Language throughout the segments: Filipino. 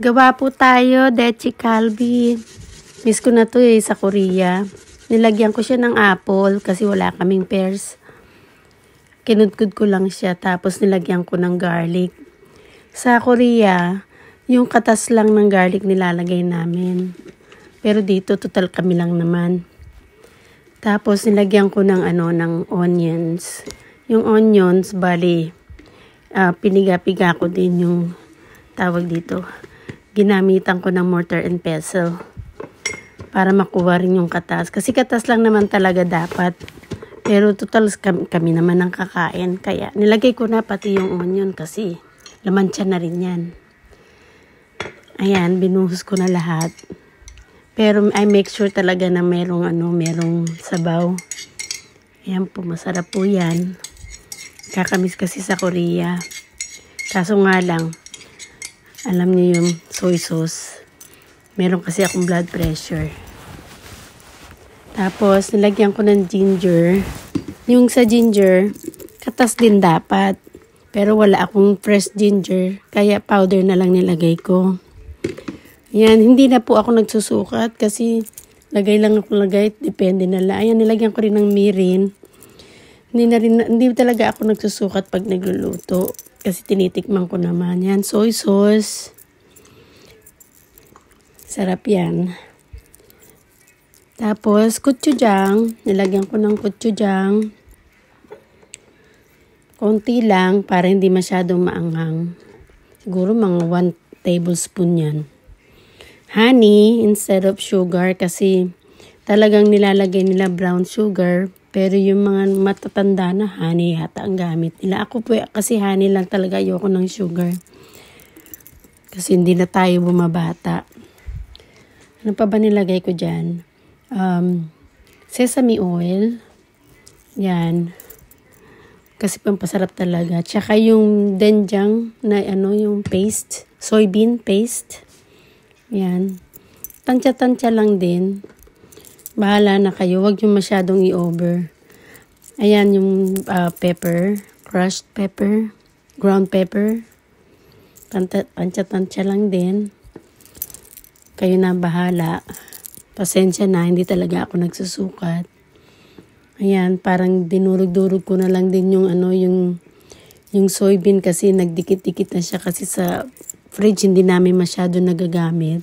Gawa po tayo, Dechi Kalbi. Miss ko na to sa Korea. Nilagyan ko siya ng apple kasi wala kaming pears. Kinudkud ko lang siya tapos nilagyan ko ng garlic. Sa Korea, yung katas lang ng garlic nilalagay namin. Pero dito total kami lang naman. Tapos nilagyan ko ng ng onions. Yung onions, bali piniga-piga ko din yung tawag dito. Ginamitan ko ng mortar and pestle para makuha rin yung katas. Kasi katas lang naman talaga dapat. Pero total kami naman ang kakain. Kaya nilagay ko na pati yung onion kasi laman siya na rin yan. Ayan, binuhos ko na lahat. Pero I make sure talaga na merong sabaw. Ayan po, masarap po yan. Kakamis kasi sa Korea. Kaso nga lang, alam niyo yung soy sauce. Meron kasi akong blood pressure. Tapos, nilagyan ko ng ginger. Yung sa ginger, katas din dapat. Pero wala akong fresh ginger. Kaya powder na lang nilagay ko. Ayan, hindi na po ako nagsusukat kasi lagay lang ako lagay. Depende na lang. Ayan, nilagyan ko rin ng mirin. Hindi talaga ako nagsusukat pag nagluluto. Kasi tinitikman ko naman. Yan, soy sauce. Sarap yan. Tapos, gochujang. Nilagyan ko ng gochujang. Konti lang para hindi masyadong maanghang. Siguro mga 1 tablespoon yan. Honey instead of sugar kasi talagang nilalagay nila brown sugar. Pero yung mga matatanda na honey yata ang gamit nila. Ako po kasi honey lang talaga, ayoko ng sugar. Kasi hindi na tayo bumabata. Ano pa ba nilagay ko dyan? Sesame oil. Yan. Kasi pampasarap talaga. Tsaka yung doenjang na yung paste. Soybean paste. Yan. Tansya-tansya lang din. Bahala na kayo. Huwag yung masyadong i-over. Ayan yung pepper. Crushed pepper. Ground pepper. Tansya-tansya lang din. Kayo na bahala. Pasensya na. Hindi talaga ako nagsusukat. Ayan. Parang dinurog-durog ko na lang din yung yung soybean kasi nagdikit-dikit na siya kasi sa fridge hindi namin masyado nagagamit.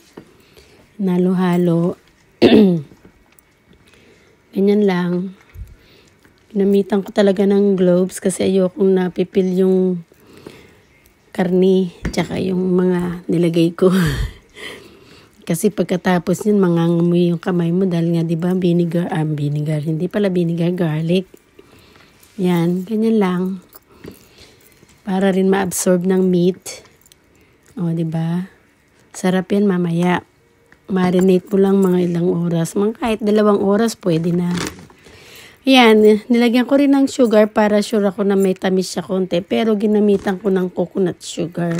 Nalo-halo. Ganyan lang. Ginamitan ko talaga ng gloves kasi ayokong napipil yung karni tsaka yung mga nilagay ko. Kasi pagkatapos yun, mangangamoy yung kamay mo dahil nga diba vinegar, hindi pala vinegar, garlic. Yan, ganyan lang. Para rin ma-absorb ng meat. O, diba? Sarap yan mamaya. Marinate mo lang mga ilang oras. Kahit 2 oras, pwede na. Ayan, nilagyan ko rin ng sugar para sure ako na may tamis siya konti. Pero ginamitan ko ng coconut sugar.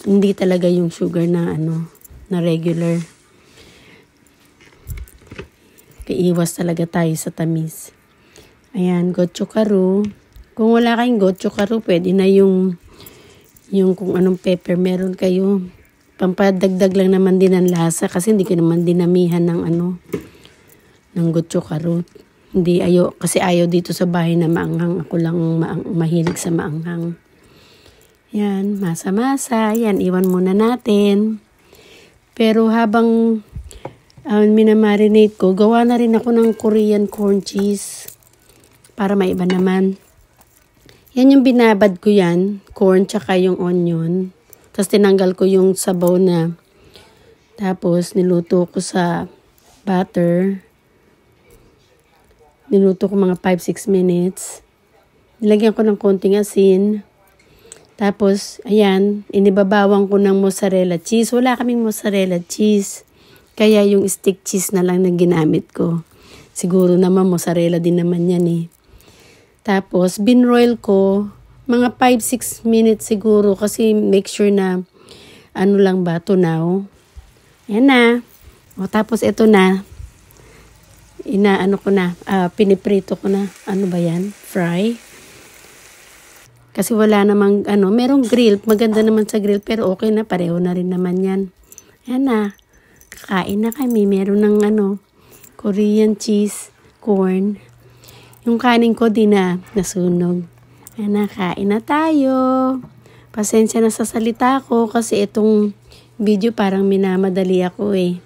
Hindi talaga yung sugar na na regular. Iiwas talaga tayo sa tamis. Ayan, gochugaru. Kung wala kayong gochugaru, pwede na yung kung anong pepper meron kayo. Pampadagdag lang naman din ang lasa kasi hindi ko naman dinamihan ng ng gochugaru. Kasi ayaw dito sa bahay na maanghang. Ako lang mahilig sa maanghang. Yan, masa-masa. Yan, iwan muna natin. Pero habang minamarinate ko, gawa na rin ako ng Korean corn cheese para maiba naman. Yan yung binabad ko yan, corn tsaka yung onion. Tapos tinanggal ko yung sabaw na. Tapos niluto ko sa butter. Niluto ko mga 5-6 minutes. Nilagyan ko ng konting asin. Tapos, ayan, inibabawang ko ng mozzarella cheese. Wala kaming mozzarella cheese. Kaya yung stick cheese na lang na ginamit ko. Siguro naman mozzarella din naman yan eh. Tapos, binroil ko mga 5-6 minutes siguro kasi make sure na lang ba, tunaw. Ayan na. O, tapos ito na. Piniprito ko na. Ano ba yan? Fry. Kasi wala namang, merong grill. Maganda naman sa grill, pero okay na. Pareho na rin naman yan. Ayan na. Kakain na kami. Meron ng, Korean cheese, corn. Yung kanin ko din na nasunog. Ayan na, kain na tayo. Pasensya na sa salita ko kasi itong video parang minamadali ako eh.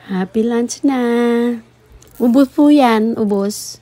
Happy lunch na. Ubos po yan, ubos.